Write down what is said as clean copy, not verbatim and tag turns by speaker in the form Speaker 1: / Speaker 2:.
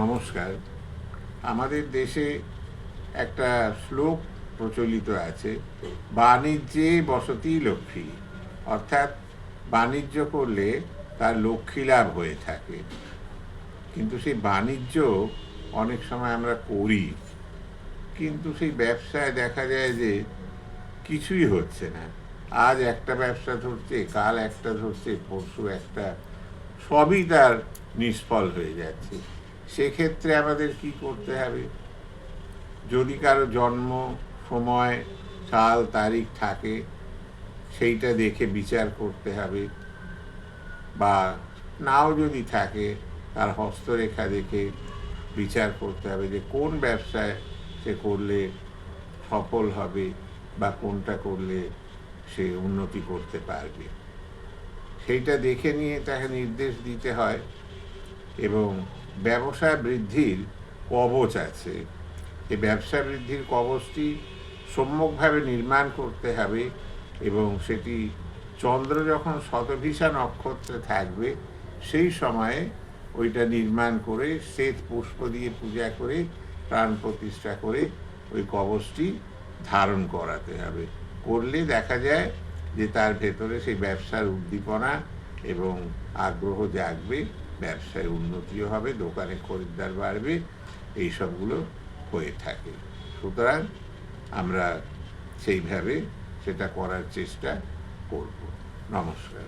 Speaker 1: নমস্কার। আমাদের দেশে একটা শ্লোক প্রচলিত আছে, বাণিজ্যে বসতি লক্ষ্মী। অর্থাৎ বাণিজ্য করলে তার লক্ষ্মী লাভ হয়ে থাকে। কিন্তু সেই বাণিজ্য অনেক সময় আমরা করি, কিন্তু সেই ব্যবসায় দেখা যায় যে কিছুই হচ্ছে না। আজ একটা ব্যবসা ধরছে, কাল একটা ধরছে, পরশু একটা, সবই তার নিষ্ফল হয়ে যাচ্ছে। সেক্ষেত্রে আমাদের কি করতে হবে? যদি কারো জন্ম, সময়, সাল, তারিখ থাকে, সেইটা দেখে বিচার করতে হবে, বা নাও যদি থাকে তার হস্তরেখা দেখে বিচার করতে হবে যে কোন ব্যবসায় সে করলে সফল হবে বা কোনটা করলে সে উন্নতি করতে পারবে। সেইটা দেখে নিয়ে তাকে নির্দেশ দিতে হয়। এবং ব্যবসা বৃদ্ধির কবচ আছে। এই ব্যবসা বৃদ্ধির কবচটি সম্যকভাবে নির্মাণ করতে হবে, এবং সেটি চন্দ্র যখন শতভিসা নক্ষত্রে থাকবে সেই সময়ে ওইটা নির্মাণ করে শ্বেত পুষ্প দিয়ে পূজা করে প্রাণ প্রতিষ্ঠা করে ওই কবচটি ধারণ করাতে হবে। করলে দেখা যায় যে তার ভেতরে সেই ব্যবসার উদ্দীপনা এবং আগ্রহ জাগবে, ব্যবসায় উন্নতিও হবে, দোকানে খরিদ্দার বাড়বে, এইসবগুলো হয়ে থাকে। সুতরাং আমরা সেইভাবে সেটা করার চেষ্টা করব। নমস্কার।